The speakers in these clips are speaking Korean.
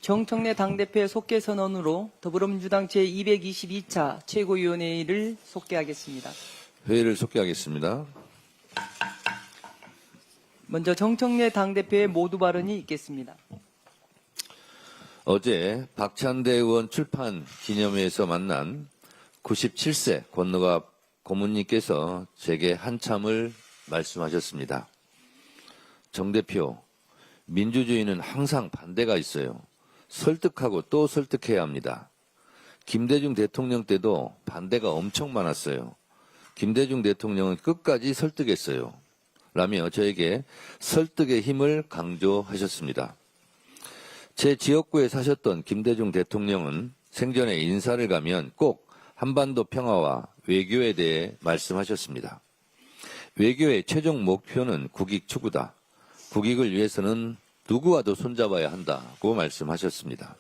정청래 당대표의 속개 선언으로 더불어민주당 제222차 최고위원회의를 속개하겠습니다. 회의를 속개하겠습니다. 먼저 정청래 당대표의 모두 발언이 있겠습니다. 어제 박찬대 의원 출판 기념회에서 만난 97세 권노갑 고문님께서 제게 한참을 말씀하셨습니다. 정 대표, 민주주의는 항상 반대가 있어요. 설득하고 또 설득해야 합니다. 김대중 대통령 때도 반대가 엄청 많았어요. 김대중 대통령은 끝까지 설득했어요. 라며 저에게 설득의 힘을 강조하셨습니다. 제 지역구에 사셨던 김대중 대통령은 생전에 인사를 가면 꼭 한반도 평화와 외교에 대해 말씀하셨습니다. 외교의 최종 목표는 국익 추구다. 국익을 위해서는 누구와도 손잡아야 한다고 말씀하셨습니다.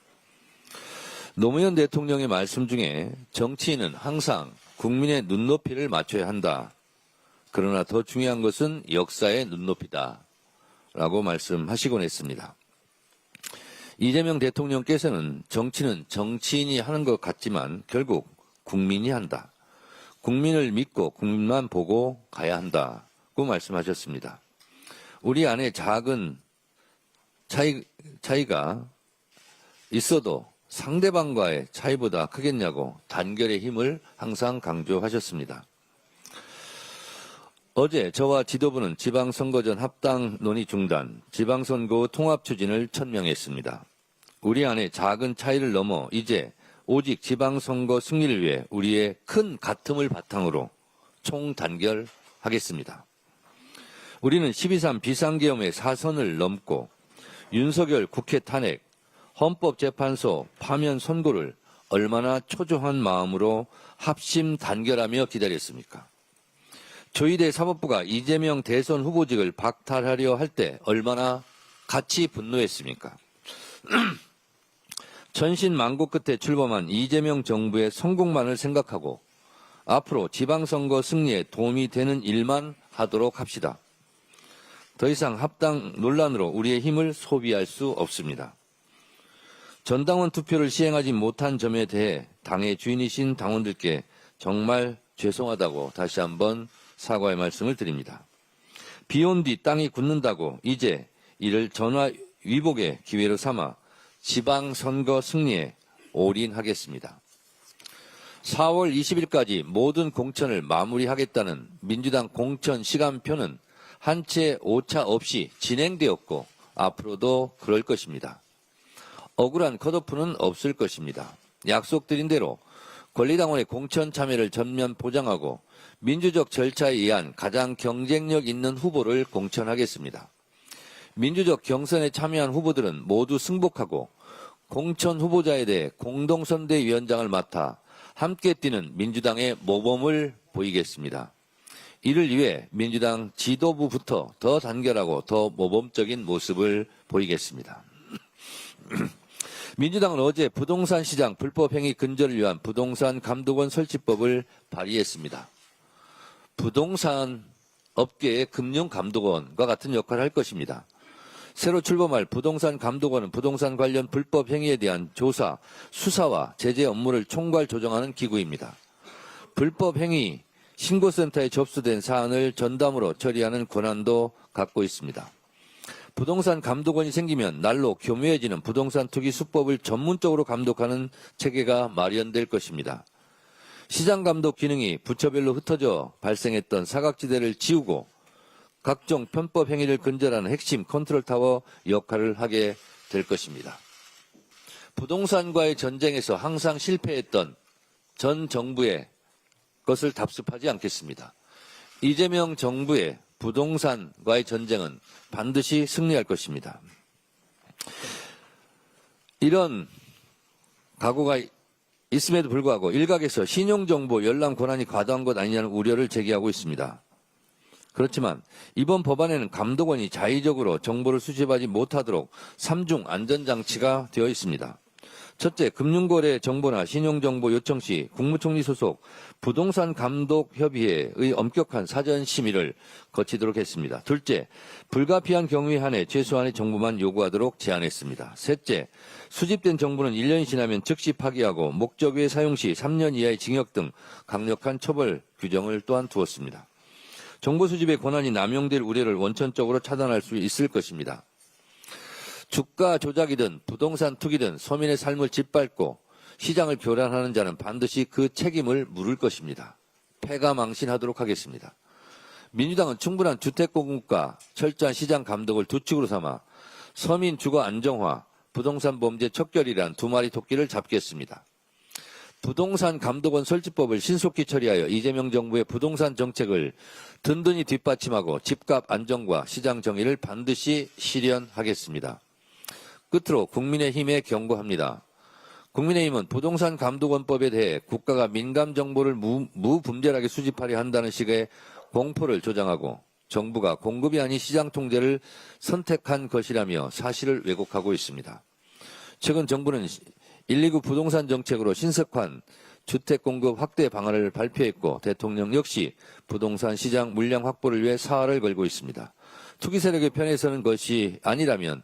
노무현 대통령의 말씀 중에 정치인은 항상 국민의 눈높이를 맞춰야 한다. 그러나 더 중요한 것은 역사의 눈높이다. 라고 말씀하시곤 했습니다. 이재명 대통령께서는 정치는 정치인이 하는 것 같지만 결국 국민이 한다. 국민을 믿고 국민만 보고 가야 한다고 말씀하셨습니다. 우리 안에 작은 차이가 있어도 상대방과의 차이보다 크겠냐고 단결의 힘을 항상 강조하셨습니다. 어제 저와 지도부는 지방선거 전 합당 논의 중단, 지방선거 통합 추진을 천명했습니다. 우리 안에 작은 차이를 넘어 이제 오직 지방선거 승리를 위해 우리의 큰 가슴을 바탕으로 총단결하겠습니다. 우리는 12.3 비상계엄의 사선을 넘고 윤석열 국회 탄핵, 헌법재판소 파면 선고를 얼마나 초조한 마음으로 합심 단결하며 기다렸습니까? 조희대 사법부가 이재명 대선 후보직을 박탈하려 할 때 얼마나 같이 분노했습니까? 천신만고 끝에 출범한 이재명 정부의 성공만을 생각하고 앞으로 지방선거 승리에 도움이 되는 일만 하도록 합시다. 더 이상 합당 논란으로 우리의 힘을 소비할 수 없습니다. 전당원 투표를 시행하지 못한 점에 대해 당의 주인이신 당원들께 정말 죄송하다고 다시 한번 사과의 말씀을 드립니다. 비온 뒤 땅이 굳는다고 이제 이를 전화위복의 기회로 삼아 지방선거 승리에 올인하겠습니다. 4월 20일까지 모든 공천을 마무리하겠다는 민주당 공천 시간표는 한 채 오차 없이 진행되었고 앞으로도 그럴 것입니다. 억울한 컷오프는 없을 것입니다. 약속드린 대로 권리당원의 공천 참여를 전면 보장하고 민주적 절차에 의한 가장 경쟁력 있는 후보를 공천하겠습니다. 민주적 경선에 참여한 후보들은 모두 승복하고 공천 후보자에 대해 공동선대위원장을 맡아 함께 뛰는 민주당의 모범을 보이겠습니다. 이를 위해 민주당 지도부부터 더 단결하고 더 모범적인 모습을 보이겠습니다. 민주당은 어제 부동산 시장 불법행위 근절을 위한 부동산 감독원 설치법을 발의했습니다. 부동산 업계의 금융감독원과 같은 역할을 할 것입니다. 새로 출범할 부동산 감독원은 부동산 관련 불법 행위에 대한 조사, 수사와 제재 업무를 총괄 조정하는 기구입니다. 불법 행위 신고센터에 접수된 사안을 전담으로 처리하는 권한도 갖고 있습니다. 부동산 감독원이 생기면 날로 교묘해지는 부동산 투기 수법을 전문적으로 감독하는 체계가 마련될 것입니다. 시장 감독 기능이 부처별로 흩어져 발생했던 사각지대를 지우고 각종 편법 행위를 근절하는 핵심 컨트롤타워 역할을 하게 될 것입니다. 부동산과의 전쟁에서 항상 실패했던 전 정부의 것을 답습하지 않겠습니다. 이재명 정부의 부동산과의 전쟁은 반드시 승리할 것입니다. 이런 각오가 있음에도 불구하고 일각에서 신용정보 열람 권한이 과도한 것 아니냐는 우려를 제기하고 있습니다. 그렇지만 이번 법안에는 감독원이 자의적으로 정보를 수집하지 못하도록 3중 안전장치가 되어 있습니다. 첫째, 금융거래 정보나 신용정보 요청 시 국무총리 소속 부동산감독협의회의 엄격한 사전 심의를 거치도록 했습니다. 둘째, 불가피한 경우에 한해 최소한의 정보만 요구하도록 제안했습니다. 셋째, 수집된 정보는 1년이 지나면 즉시 파기하고 목적 외 사용 시 3년 이하의 징역 등 강력한 처벌 규정을 또한 두었습니다. 정보 수집의 권한이 남용될 우려를 원천적으로 차단할 수 있을 것입니다. 주가 조작이든 부동산 투기든 서민의 삶을 짓밟고 시장을 교란하는 자는 반드시 그 책임을 물을 것입니다. 패가망신하도록 하겠습니다. 민주당은 충분한 주택 공급과 철저한 시장 감독을 두 축으로 삼아 서민 주거 안정화, 부동산 범죄 척결이란 두 마리 토끼를 잡겠습니다. 부동산 감독원 설치법을 신속히 처리하여 이재명 정부의 부동산 정책을 든든히 뒷받침하고 집값 안정과 시장 정의를 반드시 실현하겠습니다. 끝으로 국민의힘에 경고합니다. 국민의힘은 부동산 감독원법에 대해 국가가 민감 정보를 무분별하게 수집하려 한다는 식의 공포를 조장하고 정부가 공급이 아닌 시장 통제를 선택한 것이라며 사실을 왜곡하고 있습니다. 최근 정부는 129 부동산 정책으로 신속한 주택 공급 확대 방안을 발표했고 대통령 역시 부동산 시장 물량 확보를 위해 사활을 걸고 있습니다. 투기 세력의 편에 서는 것이 아니라면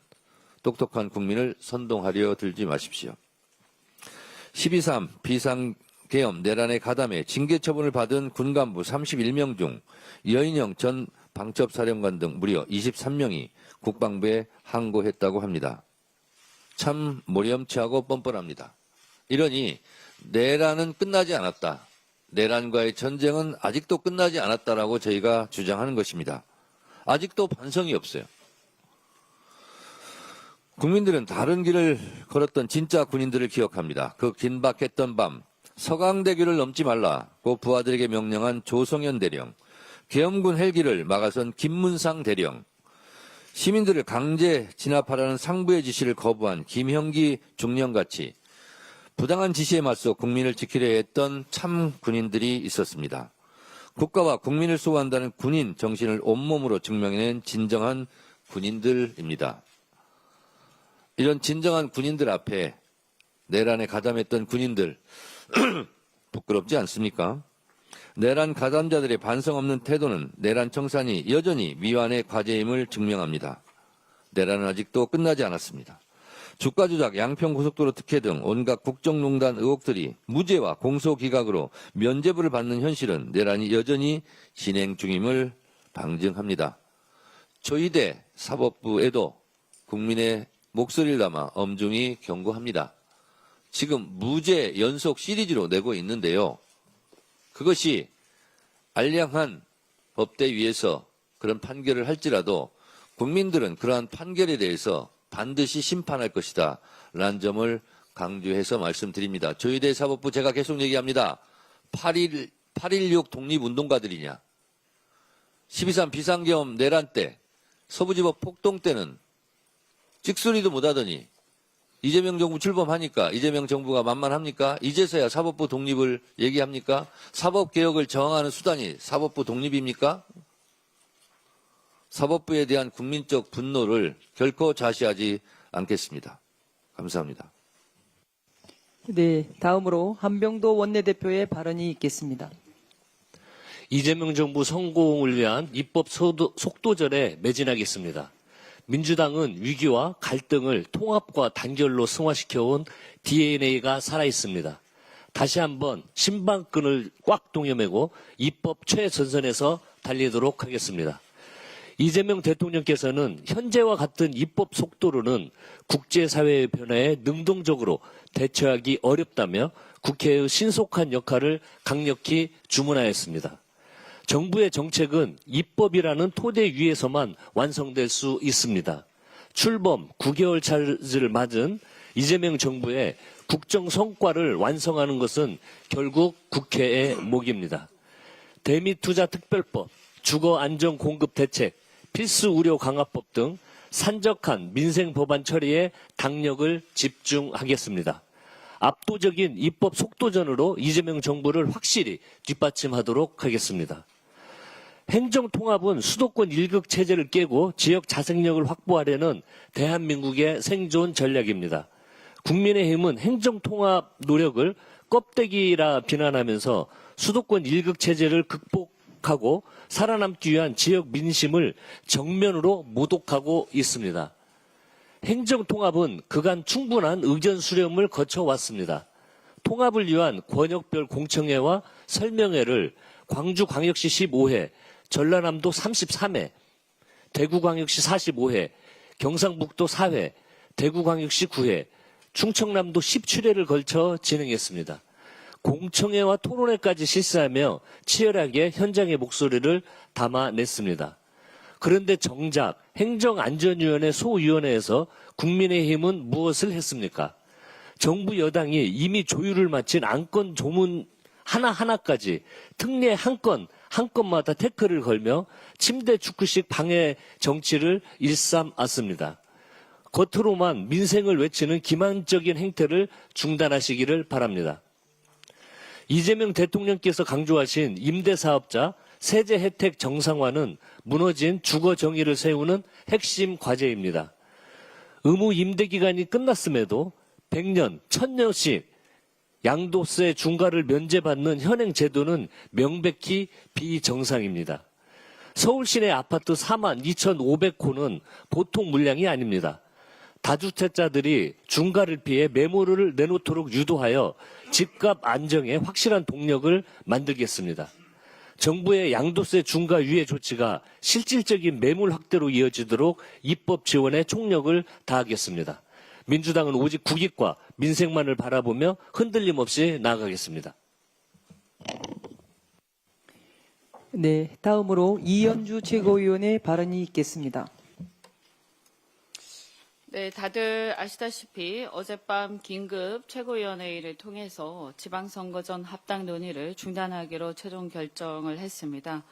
똑똑한 국민을 선동하려 들지 마십시오. 12.3 비상계엄 내란의 가담에 징계 처분을 받은 군간부 31명 중 여인영 전 방첩사령관 등 무려 23명이 국방부에 항고했다고 합니다. 참 모렴치하고 뻔뻔합니다. 이러니 내란은 끝나지 않았다. 내란과의 전쟁은 아직도 끝나지 않았다라고 저희가 주장하는 것입니다. 아직도 반성이 없어요. 국민들은 다른 길을 걸었던 진짜 군인들을 기억합니다. 그 긴박했던 밤 서강대교를 넘지 말라고 부하들에게 명령한 조성현 대령, 계엄군 헬기를 막아선 김문상 대령, 시민들을 강제 진압하라는 상부의 지시를 거부한 김형기 중령같이 부당한 지시에 맞서 국민을 지키려 했던 참 군인들이 있었습니다. 국가와 국민을 수호한다는 군인 정신을 온몸으로 증명해낸 진정한 군인들입니다. 이런 진정한 군인들 앞에 내란에 가담했던 군인들 부끄럽지 않습니까? 내란 가담자들의 반성 없는 태도는 내란 청산이 여전히 미완의 과제임을 증명합니다. 내란은 아직도 끝나지 않았습니다. 주가 조작, 양평고속도로 특혜 등 온갖 국정농단 의혹들이 무죄와 공소기각으로 면죄부를 받는 현실은 내란이 여전히 진행 중임을 방증합니다. 조희대 사법부에도 국민의 목소리를 담아 엄중히 경고합니다. 지금 무죄 연속 시리즈로 내고 있는데요. 그것이 알량한 법대 위에서 그런 판결을 할지라도 국민들은 그러한 판결에 대해서 반드시 심판할 것이다 라는 점을 강조해서 말씀드립니다. 조희대 사법부 제가 계속 얘기합니다. 8.16 독립운동가들이냐, 12.3 비상계엄 내란 때, 서부지법 폭동 때는 찍소리도 못하더니 이재명 정부 출범하니까 이재명 정부가 만만합니까? 이제서야 사법부 독립을 얘기합니까? 사법개혁을 저항하는 수단이 사법부 독립입니까? 사법부에 대한 국민적 분노를 결코 좌시하지 않겠습니다. 감사합니다. 네, 다음으로 한병도 원내대표의 발언이 있겠습니다. 이재명 정부 성공을 위한 입법 속도전에 매진하겠습니다. 민주당은 위기와 갈등을 통합과 단결로 승화시켜온 DNA가 살아있습니다. 다시 한번 신방끈을 꽉 동여매고 입법 최전선에서 달리도록 하겠습니다. 이재명 대통령께서는 현재와 같은 입법 속도로는 국제사회의 변화에 능동적으로 대처하기 어렵다며 국회의 신속한 역할을 강력히 주문하였습니다. 정부의 정책은 입법이라는 토대 위에서만 완성될 수 있습니다. 출범 9개월 차를 맞은 이재명 정부의 국정 성과를 완성하는 것은 결국 국회의 몫입니다. 대미투자특별법, 주거안전공급대책, 필수의료 강화법 등 산적한 민생 법안 처리에 당력을 집중하겠습니다. 압도적인 입법 속도전으로 이재명 정부를 확실히 뒷받침하도록 하겠습니다. 행정통합은 수도권 일극 체제를 깨고 지역 자생력을 확보하려는 대한민국의 생존 전략입니다. 국민의힘은 행정통합 노력을 껍데기라 비난하면서 수도권 일극체제를 극복하고 살아남기 위한 지역 민심을 정면으로 모독하고 있습니다. 행정통합은 그간 충분한 의견 수렴을 거쳐왔습니다. 통합을 위한 권역별 공청회와 설명회를 광주광역시 15회, 전라남도 33회, 대구광역시 45회, 경상북도 4회, 대구광역시 9회, 충청남도 17회를 걸쳐 진행했습니다. 공청회와 토론회까지 실시하며 치열하게 현장의 목소리를 담아냈습니다. 그런데 정작 행정안전위원회 소위원회에서 국민의힘은 무엇을 했습니까? 정부 여당이 이미 조율을 마친 안건 조문 하나하나까지 특례 한 건마다 태클을 걸며 침대 축구식 방해 정치를 일삼았습니다. 겉으로만 민생을 외치는 기만적인 행태를 중단하시기를 바랍니다. 이재명 대통령께서 강조하신 임대사업자 세제 혜택 정상화는 무너진 주거 정의를 세우는 핵심 과제입니다. 의무 임대 기간이 끝났음에도 100년, 1000년씩 양도세 중과를 면제받는 현행 제도는 명백히 비정상입니다. 서울 시내 아파트 42,500호는 보통 물량이 아닙니다. 다주택자들이 중과를 피해 매물을 내놓도록 유도하여 집값 안정에 확실한 동력을 만들겠습니다. 정부의 양도세 중과 유예 조치가 실질적인 매물 확대로 이어지도록 입법 지원에 총력을 다하겠습니다. 민주당은 오직 국익과 민생만을 바라보며 흔들림 없이 나아가겠습니다. 네, 다음으로 이현주 최고위원의 발언이 있겠습니다. 네, 다들 아시다시피 어젯밤 긴급 최고위원회의를 통해서 지방선거 전 합당 논의를 중단하기로 최종 결정을 했습니다.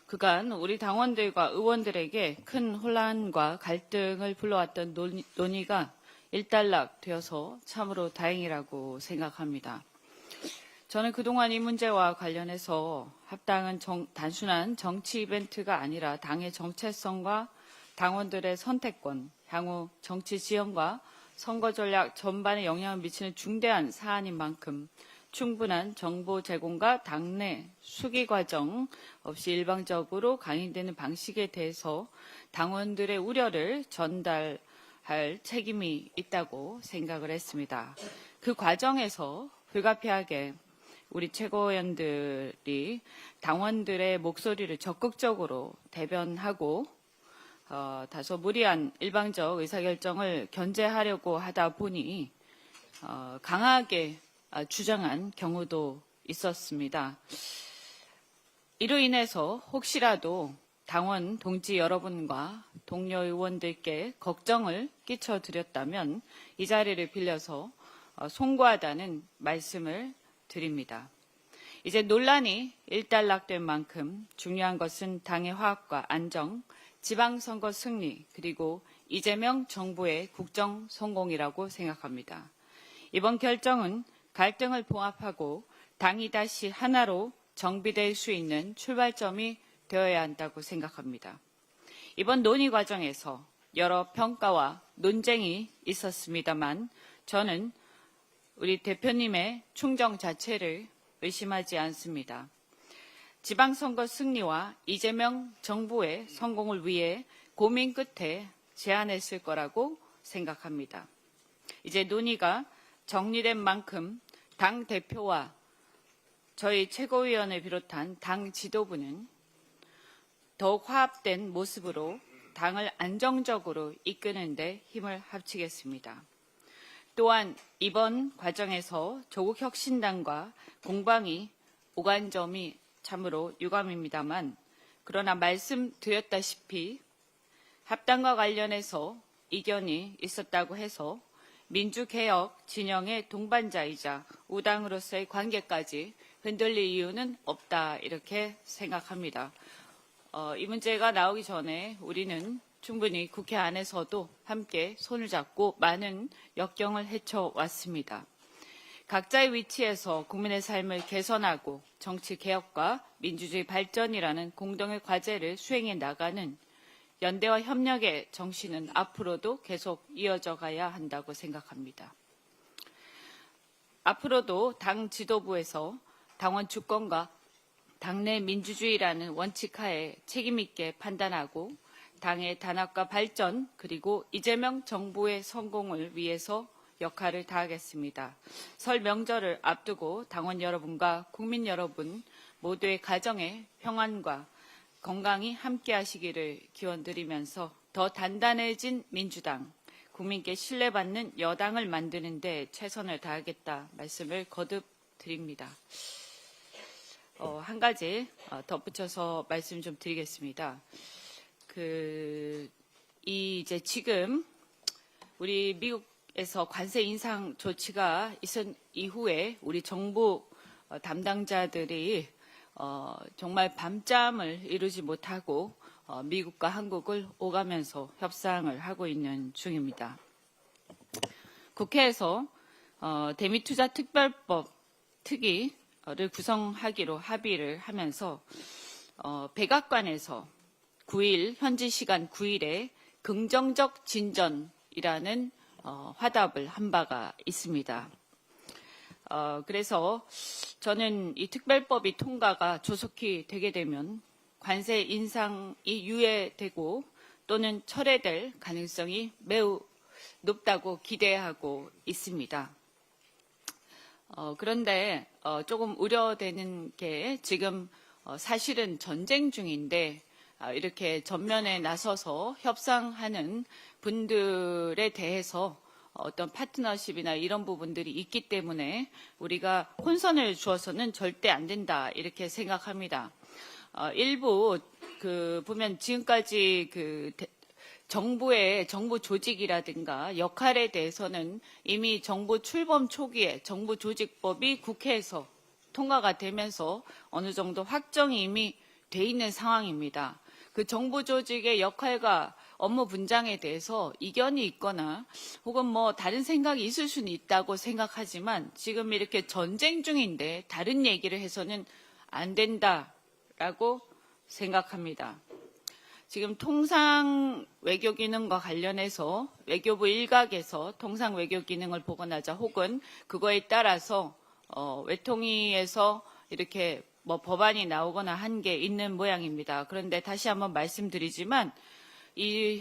그간 우리 당원들과 의원들에게 큰 혼란과 갈등을 불러왔던 논의가 일단락되어서 참으로 다행이라고 생각합니다. 저는 그동안 이 문제와 관련해서 합당은 단순한 정치 이벤트가 아니라 당의 정체성과 당원들의 선택권, 향후 정치 지형과 선거 전략 전반에 영향을 미치는 중대한 사안인 만큼 충분한 정보 제공과 당내 수기 과정 없이 일방적으로 강행되는 방식에 대해서 당원들의 우려를 전달할 책임이 있다고 생각을 했습니다. 그 과정에서 불가피하게 우리 최고위원들이 당원들의 목소리를 적극적으로 대변하고 다소 무리한 일방적 의사결정을 견제하려고 하다 보니 강하게 주장한 경우도 있었습니다. 이로 인해서 혹시라도 당원 동지 여러분과 동료 의원들께 걱정을 끼쳐드렸다면 이 자리를 빌려서 송구하다는 말씀을 드립니다. 이제 논란이 일단락된 만큼 중요한 것은 당의 화합과 안정, 지방선거 승리, 그리고 이재명 정부의 국정 성공이라고 생각합니다. 이번 결정은 갈등을 봉합하고 당이 다시 하나로 정비될 수 있는 출발점이 되어야 한다고 생각합니다. 이번 논의 과정에서 여러 평가와 논쟁이 있었습니다만 저는 우리 대표님의 충정 자체를 의심하지 않습니다. 지방선거 승리와 이재명 정부의 성공을 위해 고민 끝에 제안했을 거라고 생각합니다. 이제 논의가 정리된 만큼 당 대표와 저희 최고위원을 비롯한 당 지도부는 더욱 화합된 모습으로 당을 안정적으로 이끄는 데 힘을 합치겠습니다. 또한 이번 과정에서 조국혁신당과 공방이 오간 점이 참으로 유감입니다만 그러나 말씀드렸다시피 합당과 관련해서 이견이 있었다고 해서 민주개혁 진영의 동반자이자 우당으로서의 관계까지 흔들릴 이유는 없다 이렇게 생각합니다. 이 문제가 나오기 전에 우리는 충분히 국회 안에서도 함께 손을 잡고 많은 역경을 헤쳐왔습니다. 각자의 위치에서 국민의 삶을 개선하고 정치 개혁과 민주주의 발전이라는 공동의 과제를 수행해 나가는 연대와 협력의 정신은 앞으로도 계속 이어져 가야 한다고 생각합니다. 앞으로도 당 지도부에서 당원 주권과 당내 민주주의라는 원칙하에 책임있게 판단하고 당의 단합과 발전 그리고 이재명 정부의 성공을 위해서 역할을 다하겠습니다. 설 명절을 앞두고 당원 여러분과 국민 여러분 모두의 가정의 평안과 건강히 함께하시기를 기원드리면서 더 단단해진 민주당, 국민께 신뢰받는 여당을 만드는 데 최선을 다하겠다 말씀을 거듭 드립니다. 한 가지 덧붙여서 말씀 좀 드리겠습니다. 이제 지금 우리 미국에서 관세 인상 조치가 있은 이후에 우리 정부 담당자들이 정말 밤잠을 이루지 못하고 미국과 한국을 오가면서 협상을 하고 있는 중입니다. 국회에서 대미투자특별법 특위를 구성하기로 합의를 하면서 백악관에서 9일 현지 시간 9일에 긍정적 진전이라는 화답을 한 바가 있습니다. 그래서 저는 이 특별법이 통과가 조속히 되게 되면 관세 인상이 유예되고 또는 철회될 가능성이 매우 높다고 기대하고 있습니다. 그런데 조금 우려되는 게 지금 사실은 전쟁 중인데 이렇게 전면에 나서서 협상하는 분들에 대해서 어떤 파트너십이나 이런 부분들이 있기 때문에 우리가 혼선을 주어서는 절대 안 된다 이렇게 생각합니다. 일부 보면 지금까지 정부의 정부 조직이라든가 역할에 대해서는 이미 정부 출범 초기에 정부 조직법이 국회에서 통과가 되면서 어느 정도 확정이 이미 돼 있는 상황입니다. 그 정부 조직의 역할과 업무 분장에 대해서 이견이 있거나 혹은 뭐 다른 생각이 있을 수는 있다고 생각하지만 지금 이렇게 전쟁 중인데 다른 얘기를 해서는 안 된다라고 생각합니다. 지금 통상 외교 기능과 관련해서 외교부 일각에서 통상 외교 기능을 복원하자 혹은 그거에 따라서 외통위에서 이렇게 뭐 법안이 나오거나 한 게 있는 모양입니다. 그런데 다시 한번 말씀드리지만 이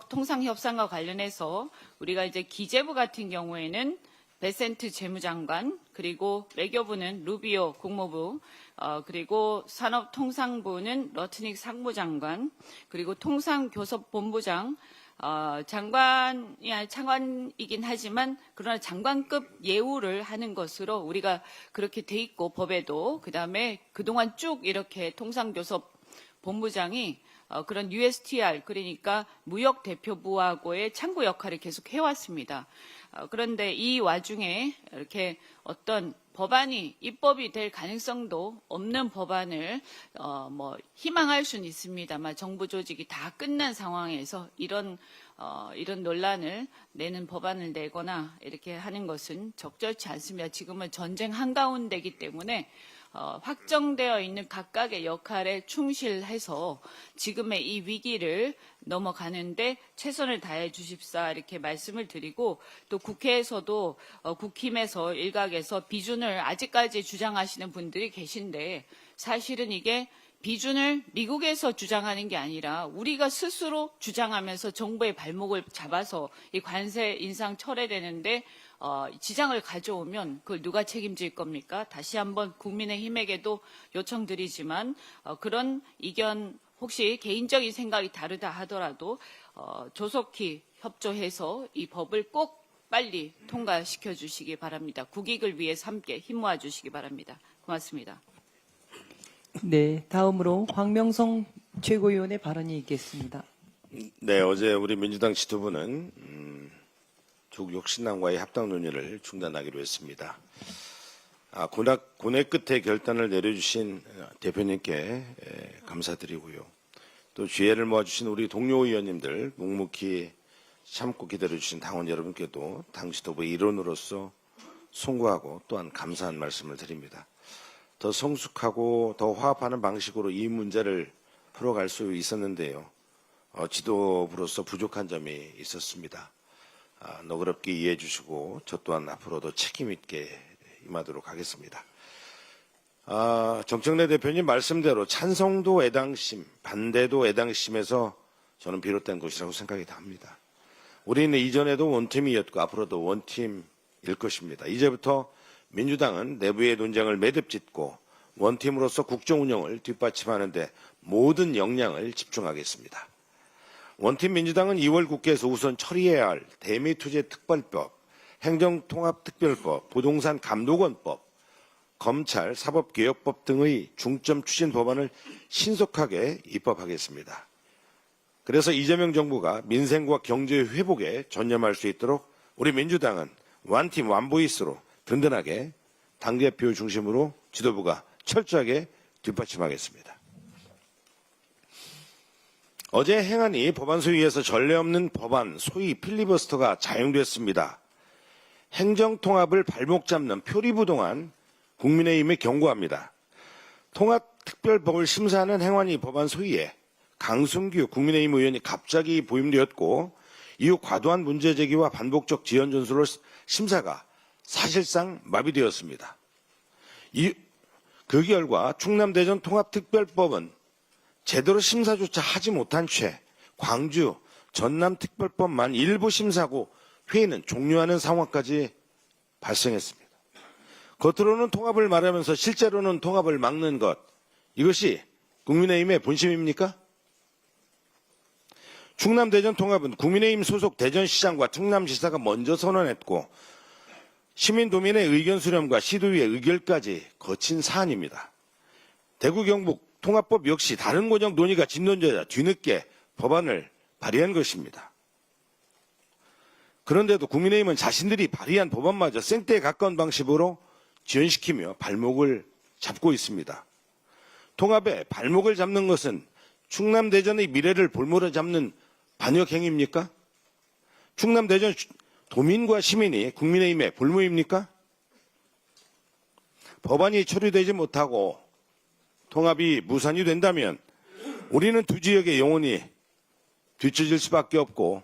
통상 협상과 관련해서 우리가 이제 기재부 같은 경우에는 베센트 재무장관 그리고 외교부는 루비오 국무부 그리고 산업통상부는 러트닉 상무장관 그리고 통상교섭본부장 장관이긴 하지만 그러나 장관급 예우를 하는 것으로 우리가 그렇게 돼 있고 법에도 그다음에 그동안 쭉 이렇게 통상교섭본부장이 그런 USTR 그러니까 무역대표부하고의 창구 역할을 계속 해왔습니다. 그런데 이 와중에 이렇게 어떤 법안이 입법이 될 가능성도 없는 법안을 희망할 수는 있습니다만 정부 조직이 다 끝난 상황에서 이런 논란을 내는 법안을 내거나 이렇게 하는 것은 적절치 않습니다. 지금은 전쟁 한가운데이기 때문에 확정되어 있는 각각의 역할에 충실해서 지금의 이 위기를 넘어가는데 최선을 다해 주십사 이렇게 말씀을 드리고 또 국회에서도 국힘에서 일각에서 비준을 아직까지 주장하시는 분들이 계신데 사실은 이게 비준을 미국에서 주장하는 게 아니라 우리가 스스로 주장하면서 정부의 발목을 잡아서 이 관세 인상 철회되는데 지장을 가져오면 그걸 누가 책임질 겁니까? 다시 한번 국민의힘에게도 요청드리지만 그런 의견 혹시 개인적인 생각이 다르다 하더라도 조속히 협조해서 이 법을 꼭 빨리 통과시켜 주시기 바랍니다. 국익을 위해서 함께 힘 모아 주시기 바랍니다. 고맙습니다. 네, 다음으로 황명성 최고위원의 발언이 있겠습니다. 네, 어제 우리 민주당 지도부는 조국 혁신당과의 합당 논의를 중단하기로 했습니다. 고뇌 끝에 결단을 내려주신 대표님께 감사드리고요. 또 지혜를 모아주신 우리 동료 의원님들 묵묵히 참고 기다려주신 당원 여러분께도 당 지도부의 일원으로서 송구하고 또한 감사한 말씀을 드립니다. 더 성숙하고 더 화합하는 방식으로 이 문제를 풀어갈 수 있었는데요. 지도부로서 부족한 점이 있었습니다. 너그럽게 이해해 주시고 저 또한 앞으로도 책임 있게 임하도록 하겠습니다. 정청래 대표님 말씀대로 찬성도 애당심, 반대도 애당심에서 저는 비롯된 것이라고 생각이 됩니다. 우리는 이전에도 원팀이었고 앞으로도 원팀일 것입니다. 이제부터 민주당은 내부의 논쟁을 매듭짓고 원팀으로서 국정 운영을 뒷받침하는 데 모든 역량을 집중하겠습니다. 원팀 민주당은 2월 국회에서 우선 처리해야 할 대미투쟁특별법, 행정통합특별법, 부동산 감독원법, 검찰 사법개혁법 등의 중점 추진 법안을 신속하게 입법하겠습니다. 그래서 이재명 정부가 민생과 경제 회복에 전념할 수 있도록 우리 민주당은 완팀 완보이스로 든든하게 당대표 중심으로 지도부가 철저하게 뒷받침하겠습니다. 어제 행안위 법안 소위에서 전례 없는 법안 소위 필리버스터가 자용됐습니다. 행정통합을 발목 잡는 표리부동한 국민의힘에 경고합니다. 통합특별법을 심사하는 행안위 법안 소위에 강승규 국민의힘 의원이 갑자기 보임되었고 이후 과도한 문제 제기와 반복적 지연 전수로 심사가 사실상 마비되었습니다. 그 결과 충남 대전 통합특별법은 제대로 심사조차 하지 못한 채 광주 전남특별법만 일부 심사하고 회의는 종료하는 상황까지 발생했습니다. 겉으로는 통합을 말하면서 실제로는 통합을 막는 것, 이것이 국민의힘의 본심입니까? 충남 대전 통합은 국민의힘 소속 대전시장과 충남지사가 먼저 선언했고 시민도민의 의견 수렴과 시도위의 의결까지 거친 사안입니다. 대구 경북 통합법 역시 다른 고정 논의가 진전되자 뒤늦게 법안을 발의한 것입니다. 그런데도 국민의힘은 자신들이 발의한 법안마저 생떼에 가까운 방식으로 지연시키며 발목을 잡고 있습니다. 통합에 발목을 잡는 것은 충남 대전의 미래를 볼모로 잡는 반역 행위입니까? 충남 대전 도민과 시민이 국민의힘의 볼모입니까? 법안이 처리되지 못하고 통합이 무산이 된다면 우리는 두 지역의 영혼이 뒤처질 수밖에 없고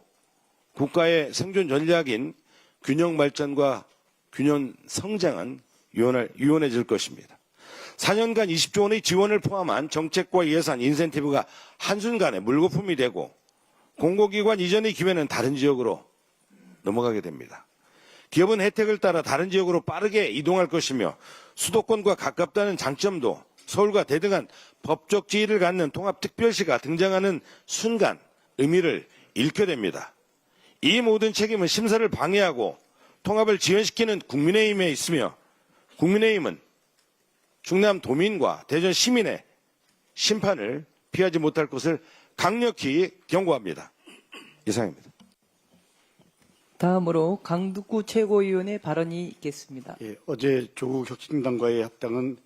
국가의 생존 전략인 균형 발전과 균형 성장은 유연해질 것입니다. 4년간 20조 원의 지원을 포함한 정책과 예산, 인센티브가 한순간에 물거품이 되고 공공기관 이전의 기회는 다른 지역으로 넘어가게 됩니다. 기업은 혜택을 따라 다른 지역으로 빠르게 이동할 것이며 수도권과 가깝다는 장점도 서울과 대등한 법적 지위를 갖는 통합특별시가 등장하는 순간 의미를 잃게 됩니다. 이 모든 책임은 심사를 방해하고 통합을 지연시키는 국민의힘에 있으며 국민의힘은 충남 도민과 대전 시민의 심판을 피하지 못할 것을 강력히 경고합니다. 이상입니다. 다음으로 강두구 최고위원의 발언이 있겠습니다. 예, 어제 조국 혁신당과의 합당은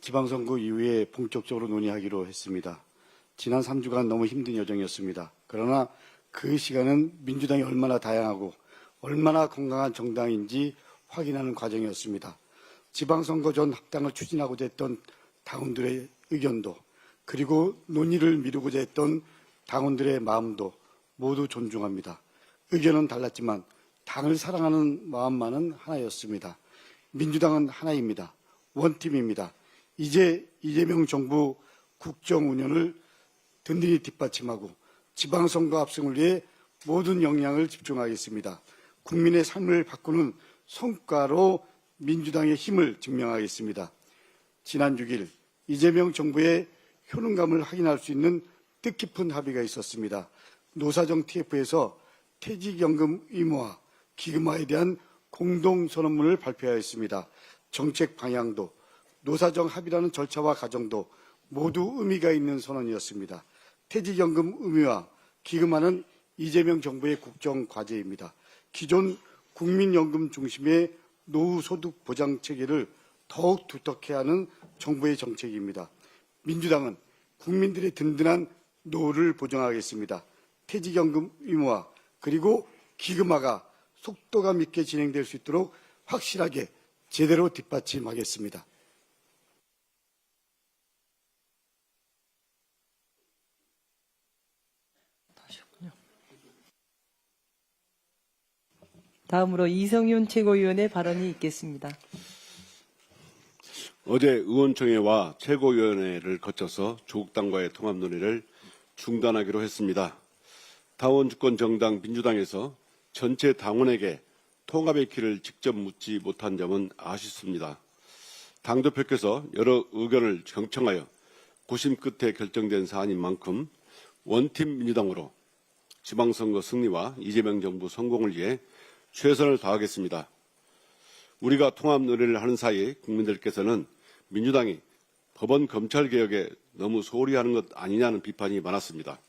지방선거 이후에 본격적으로 논의하기로 했습니다. 지난 3주간 너무 힘든 여정이었습니다. 그러나 그 시간은 민주당이 얼마나 다양하고 얼마나 건강한 정당인지 확인하는 과정이었습니다. 지방선거 전 합당을 추진하고자 했던 당원들의 의견도 그리고 논의를 미루고자 했던 당원들의 마음도 모두 존중합니다. 의견은 달랐지만 당을 사랑하는 마음만은 하나였습니다. 민주당은 하나입니다. 원팀입니다. 이제 이재명 정부 국정 운영을 든든히 뒷받침하고 지방선거 압승을 위해 모든 역량을 집중하겠습니다. 국민의 삶을 바꾸는 성과로 민주당의 힘을 증명하겠습니다. 지난 6일 이재명 정부의 효능감을 확인할 수 있는 뜻깊은 합의가 있었습니다. 노사정 TF에서 퇴직연금 의무화, 기금화에 대한 공동선언문을 발표하였습니다. 정책 방향도 노사정 합의라는 절차와 과정도 모두 의미가 있는 선언이었습니다. 퇴직연금 의무화, 기금화는 이재명 정부의 국정 과제입니다. 기존 국민연금 중심의 노후소득 보장 체계를 더욱 두텁게 하는 정부의 정책입니다. 민주당은 국민들의 든든한 노후를 보장하겠습니다. 퇴직연금 의무화 그리고 기금화가 속도감 있게 진행될 수 있도록 확실하게 제대로 뒷받침하겠습니다. 다음으로 이성윤 최고위원의 발언이 있겠습니다. 어제 의원총회와 최고위원회를 거쳐서 조국당과의 통합 논의를 중단하기로 했습니다. 당원주권 정당 민주당에서 전체 당원에게 통합의 길을 직접 묻지 못한 점은 아쉽습니다. 당대표께서 여러 의견을 경청하여 고심 끝에 결정된 사안인 만큼 원팀 민주당으로 지방선거 승리와 이재명 정부 성공을 위해 최선을 다하겠습니다. 우리가 통합 논의를 하는 사이 국민들께서는 민주당이 법원 검찰 개혁에 너무 소홀히 하는 것 아니냐는 비판이 많았습니다.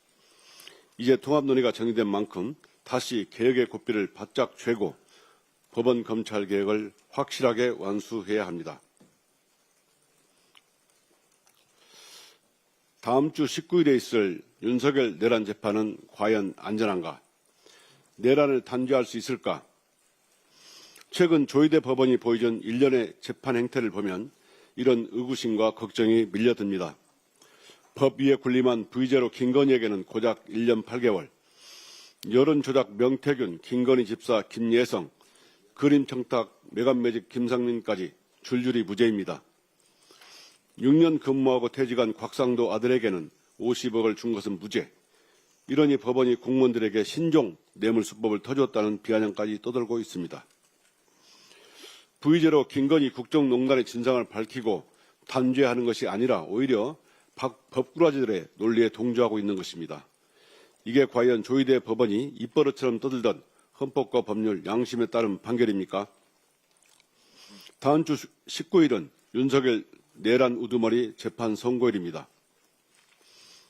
이제 통합 논의가 정리된 만큼 다시 개혁의 고삐를 바짝 쥐고 법원 검찰 개혁을 확실하게 완수해야 합니다. 다음 주 19일에 있을 윤석열 내란 재판은 과연 안전한가? 내란을 단죄할 수 있을까? 최근 조희대 법원이 보여준 일련의 재판 행태를 보면 이런 의구심과 걱정이 밀려듭니다. 법 위에 군림한 부의제로 김건희에게는 고작 1년 8개월, 여론조작 명태균, 김건희 집사 김예성, 그림청탁 매간매직 김상민까지 줄줄이 무죄입니다. 6년 근무하고 퇴직한 곽상도 아들에게는 50억을 준 것은 무죄. 이러니 법원이 공무원들에게 신종 뇌물수법을 터주었다는 비아냥까지 떠돌고 있습니다. 부의제로 김건희 국정농단의 진상을 밝히고 단죄하는 것이 아니라 오히려 법꾸라지들의 논리에 동조하고 있는 것입니다. 이게 과연 조희대 법원이 입버릇처럼 떠들던 헌법과 법률, 양심에 따른 판결입니까? 다음 주 19일은 윤석열 내란 우두머리 재판 선고일입니다.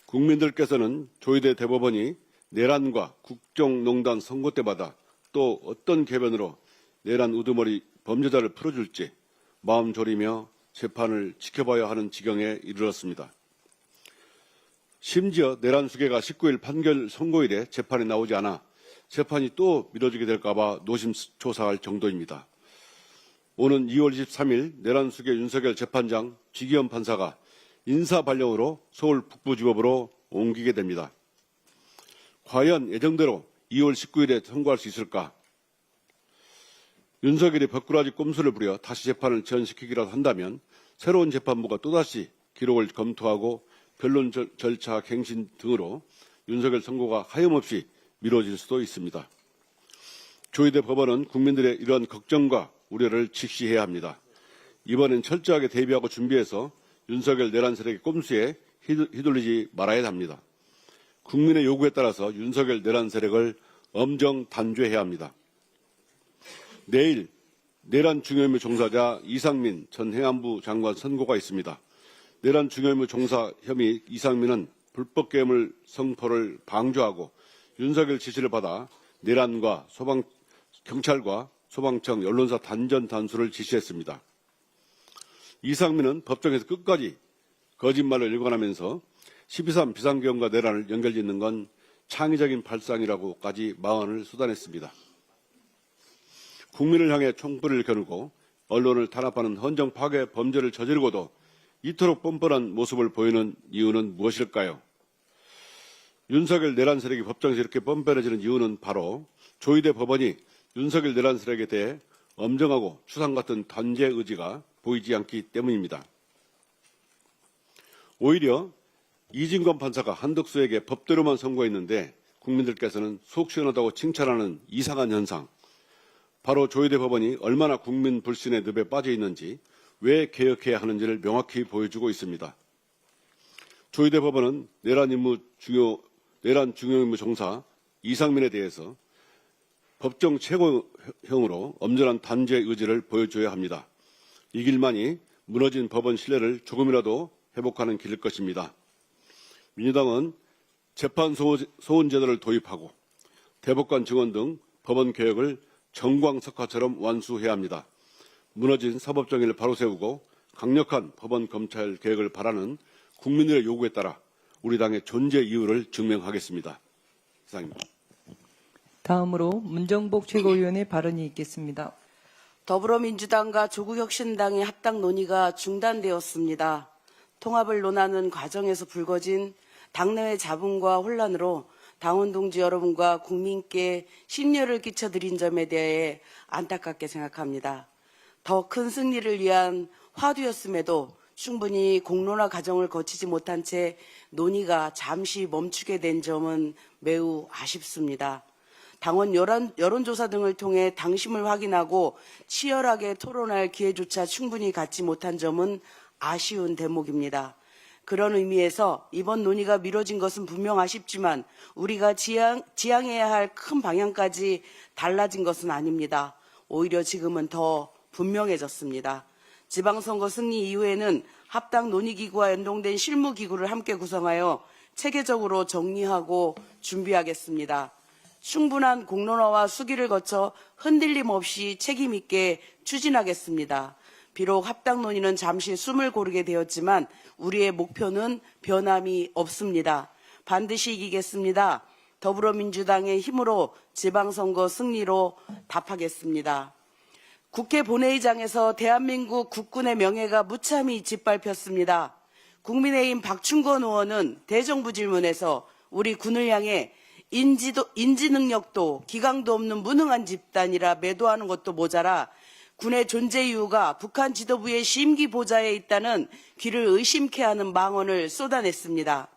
국민들께서는 조희대 대법원이 내란과 국정농단 선고 때마다 또 어떤 개변으로 내란 우두머리 범죄자를 풀어줄지 마음 졸이며 재판을 지켜봐야 하는 지경에 이르렀습니다. 심지어 내란 수계가 19일 판결 선고일에 재판에 나오지 않아 재판이 또 미뤄지게 될까 봐 노심초사할 정도입니다. 오는 2월 23일 내란 수계 윤석열 재판장 지기현 판사가 인사 발령으로 서울 북부지법으로 옮기게 됩니다. 과연 예정대로 2월 19일에 선고할 수 있을까? 윤석열이 법꾸라지 꼼수를 부려 다시 재판을 지연시키기라도 한다면 새로운 재판부가 또다시 기록을 검토하고 변론 절차 갱신 등으로 윤석열 선고가 하염없이 미뤄질 수도 있습니다. 조희대 법원은 국민들의 이러한 걱정과 우려를 직시해야 합니다. 이번엔 철저하게 대비하고 준비해서 윤석열 내란 세력의 꼼수에 휘둘리지 말아야 합니다. 국민의 요구에 따라서 윤석열 내란 세력을 엄정 단죄해야 합니다. 내일 내란 중요임무 종사자 이상민 전 행안부 장관 선고가 있습니다. 내란 중요임무 종사 혐의 이상민은 불법괴물 성포를 방조하고 윤석열 지시를 받아 내란과 경찰과 소방청, 언론사 단전 단수를 지시했습니다. 이상민은 법정에서 끝까지 거짓말을 일관하면서 12.3 비상계엄과 내란을 연결짓는 건 창의적인 발상이라고까지 망언을 쏟아냈습니다. 국민을 향해 총불을 겨누고 언론을 탄압하는 헌정 파괴 범죄를 저지르고도 이토록 뻔뻔한 모습을 보이는 이유는 무엇일까요? 윤석열 내란 세력이 법정에서 이렇게 뻔뻔해지는 이유는 바로 조희대 법원이 윤석열 내란 세력에 대해 엄정하고 추상 같은 단죄 의지가 보이지 않기 때문입니다. 오히려 이진건 판사가 한덕수에게 법대로만 선고했는데 국민들께서는 속 시원하다고 칭찬하는 이상한 현상. 바로 조희대 법원이 얼마나 국민 불신의 늪에 빠져 있는지, 왜 개혁해야 하는지를 명확히 보여주고 있습니다. 조희대 법원은 내란 중요임무 종사 이상민에 대해서 법정 최고형으로 엄전한 단죄 의지를 보여줘야 합니다. 이 길만이 무너진 법원 신뢰를 조금이라도 회복하는 길일 것입니다. 민주당은 재판 소원 제도를 도입하고 대법관 증언 등 법원 개혁을 정광석화처럼 완수해야 합니다. 무너진 사법정의를 바로 세우고 강력한 법원 검찰 개혁을 바라는 국민들의 요구에 따라 우리 당의 존재 이유를 증명하겠습니다. 이상입니다. 다음으로 문정복 최고위원의 발언이 있겠습니다. 더불어민주당과 조국혁신당의 합당 논의가 중단되었습니다. 통합을 논하는 과정에서 불거진 당내외 잡음과 혼란으로 당원 동지 여러분과 국민께 심려를 끼쳐드린 점에 대해 안타깝게 생각합니다. 더 큰 승리를 위한 화두였음에도 충분히 공론화 과정을 거치지 못한 채 논의가 잠시 멈추게 된 점은 매우 아쉽습니다. 당원 여론조사 등을 통해 당심을 확인하고 치열하게 토론할 기회조차 충분히 갖지 못한 점은 아쉬운 대목입니다. 그런 의미에서 이번 논의가 미뤄진 것은 분명 아쉽지만 우리가 지향해야 할 큰 방향까지 달라진 것은 아닙니다. 오히려 지금은 더 분명해졌습니다. 지방선거 승리 이후에는 합당 논의기구와 연동된 실무기구를 함께 구성하여 체계적으로 정리하고 준비하겠습니다. 충분한 공론화와 수기를 거쳐 흔들림 없이 책임 있게 추진하겠습니다. 비록 합당 논의는 잠시 숨을 고르게 되었지만 우리의 목표는 변함이 없습니다. 반드시 이기겠습니다. 더불어민주당의 힘으로 지방선거 승리로 답하겠습니다. 국회 본회의장에서 대한민국 국군의 명예가 무참히 짓밟혔습니다. 국민의힘 박충건 의원은 대정부 질문에서 우리 군을 향해 인지 능력도 기강도 없는 무능한 집단이라 매도하는 것도 모자라 군의 존재 이유가 북한 지도부의 심기 보좌에 있다는 귀를 의심케 하는 망언을 쏟아냈습니다.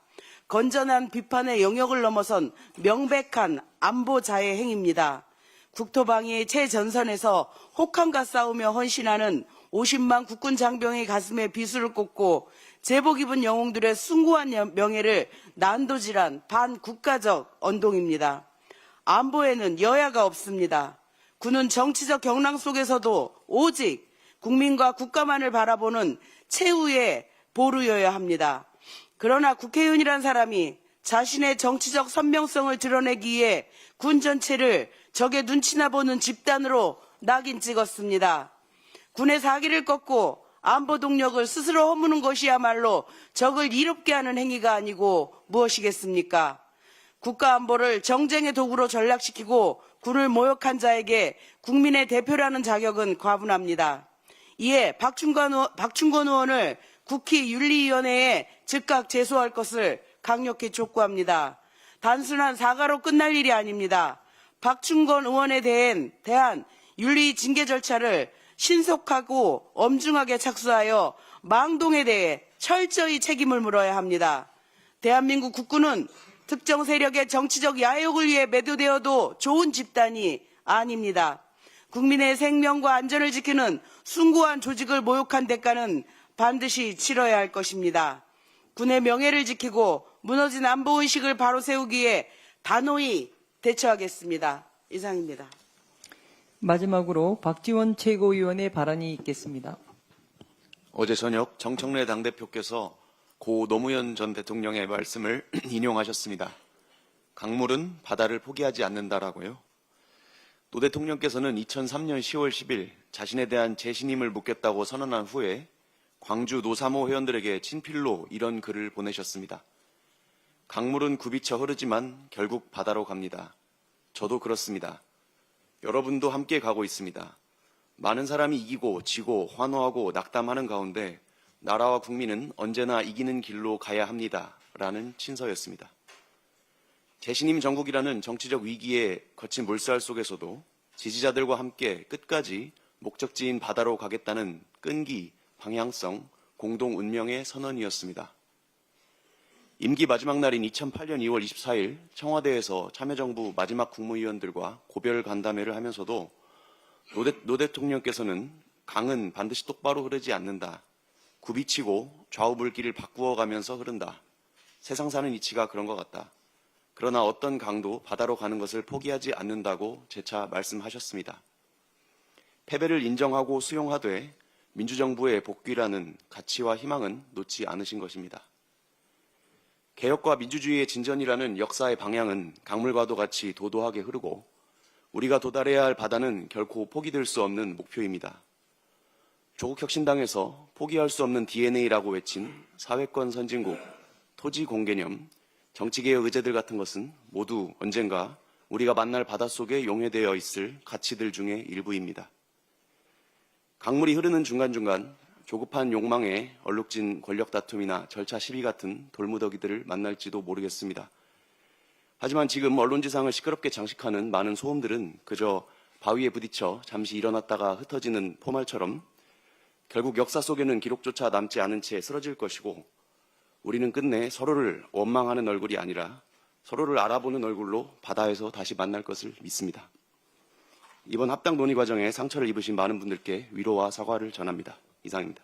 건전한 비판의 영역을 넘어선 명백한 안보 자해 행위입니다. 국토방위의 최전선에서 혹한과 싸우며 헌신하는 50만 국군 장병의 가슴에 비수를 꽂고 제복 입은 영웅들의 숭고한 명예를 난도질한 반국가적 언동입니다. 안보에는 여야가 없습니다. 군은 정치적 경랑 속에서도 오직 국민과 국가만을 바라보는 최후의 보루여야 합니다. 그러나 국회의원이란 사람이 자신의 정치적 선명성을 드러내기 위해 군 전체를 적의 눈치나 보는 집단으로 낙인 찍었습니다. 군의 사기를 꺾고 안보 동력을 스스로 허무는 것이야말로 적을 이롭게 하는 행위가 아니고 무엇이겠습니까? 국가 안보를 정쟁의 도구로 전락시키고 군을 모욕한 자에게 국민의 대표라는 자격은 과분합니다. 이에 박충건 의원을 국회 윤리위원회에 즉각 제소할 것을 강력히 촉구합니다. 단순한 사과로 끝날 일이 아닙니다. 박충건 의원에 대한 윤리 징계 절차를 신속하고 엄중하게 착수하여 망동에 대해 철저히 책임을 물어야 합니다. 대한민국 국군은 특정 세력의 정치적 야욕을 위해 매도되어도 좋은 집단이 아닙니다. 국민의 생명과 안전을 지키는 숭고한 조직을 모욕한 대가는 반드시 치러야 할 것입니다. 군의 명예를 지키고 무너진 안보의식을 바로 세우기 위해 단호히 대처하겠습니다. 이상입니다. 마지막으로 박지원 최고위원의 발언이 있겠습니다. 어제 저녁 정청래 당대표께서 고 노무현 전 대통령의 말씀을 인용하셨습니다. 강물은 바다를 포기하지 않는다라고요. 노 대통령께서는 2003년 10월 10일 자신에 대한 재신임을 묻겠다고 선언한 후에 광주 노3호 회원들에게 친필로 이런 글을 보내셨습니다. 강물은 굽이쳐 흐르지만 결국 바다로 갑니다. 저도 그렇습니다. 여러분도 함께 가고 있습니다. 많은 사람이 이기고 지고 환호하고 낙담하는 가운데 나라와 국민은 언제나 이기는 길로 가야 합니다. 라는 친서였습니다. 재신임 정국이라는 정치적 위기에 거친 몰살 속에서도 지지자들과 함께 끝까지 목적지인 바다로 가겠다는 끈기, 방향성, 공동 운명의 선언이었습니다. 임기 마지막 날인 2008년 2월 24일 청와대에서 참여정부 마지막 국무위원들과 고별 간담회를 하면서도 노 대통령께서는 강은 반드시 똑바로 흐르지 않는다. 굽이치고 좌우 물길을 바꾸어 가면서 흐른다. 세상 사는 이치가 그런 것 같다. 그러나 어떤 강도 바다로 가는 것을 포기하지 않는다고 재차 말씀하셨습니다. 패배를 인정하고 수용하되 민주정부의 복귀라는 가치와 희망은 놓지 않으신 것입니다. 개혁과 민주주의의 진전이라는 역사의 방향은 강물과도 같이 도도하게 흐르고 우리가 도달해야 할 바다는 결코 포기될 수 없는 목표입니다. 조국혁신당에서 포기할 수 없는 DNA라고 외친 사회권 선진국, 토지 공개념, 정치개혁 의제들 같은 것은 모두 언젠가 우리가 만날 바닷속에 용해되어 있을 가치들 중의 일부입니다. 강물이 흐르는 중간중간 조급한 욕망에 얼룩진 권력 다툼이나 절차 시비 같은 돌무더기들을 만날지도 모르겠습니다. 하지만 지금 언론지상을 시끄럽게 장식하는 많은 소음들은 그저 바위에 부딪혀 잠시 일어났다가 흩어지는 포말처럼 결국 역사 속에는 기록조차 남지 않은 채 쓰러질 것이고 우리는 끝내 서로를 원망하는 얼굴이 아니라 서로를 알아보는 얼굴로 바다에서 다시 만날 것을 믿습니다. 이번 합당 논의 과정에 상처를 입으신 많은 분들께 위로와 사과를 전합니다. 이상입니다.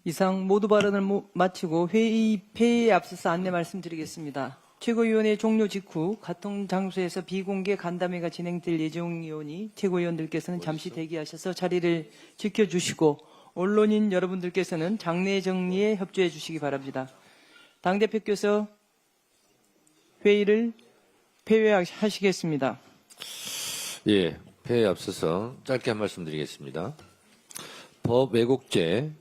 이상 모두 발언을 마치고 회의에 앞서서 안내 말씀드리겠습니다. 최고위원회 종료 직후 같은 장소에서 비공개 간담회가 진행될 예정이오니 최고위원들께서는 잠시 대기하셔서 자리를 지켜주시고 언론인 여러분들께서는 장내 정리에 협조해 주시기 바랍니다. 당대표께서 회의를 폐회하시겠습니다. 예, 폐회에 앞서서 짧게 한 말씀 드리겠습니다. 법 왜곡죄,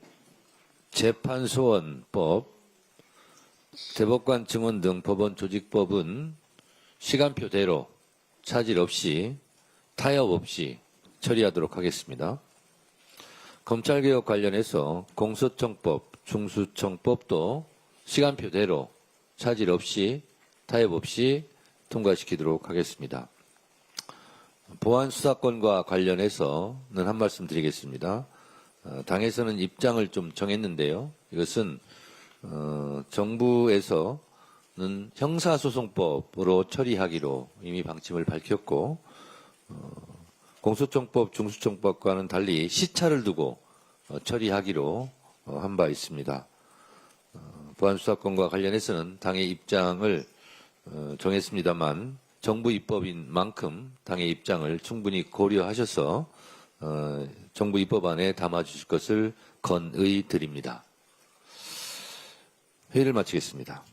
재판소원법, 대법관 증언 등 법원 조직법은 시간표대로 차질 없이 타협 없이 처리하도록 하겠습니다. 검찰개혁 관련해서 공소청법, 중수청법도 시간표대로 차질 없이 타협 없이 통과시키도록 하겠습니다. 보안 수사권과 관련해서는 한 말씀 드리겠습니다. 당에서는 입장을 좀 정했는데요. 이것은 정부에서는 형사소송법으로 처리하기로 이미 방침을 밝혔고 공소청법, 중수청법과는 달리 시차를 두고 처리하기로 한 바 있습니다. 보안수사권과 관련해서는 당의 입장을 정했습니다만 정부 입법인 만큼 당의 입장을 충분히 고려하셔서 정부 입법안에 담아주실 것을 건의드립니다. 회의를 마치겠습니다.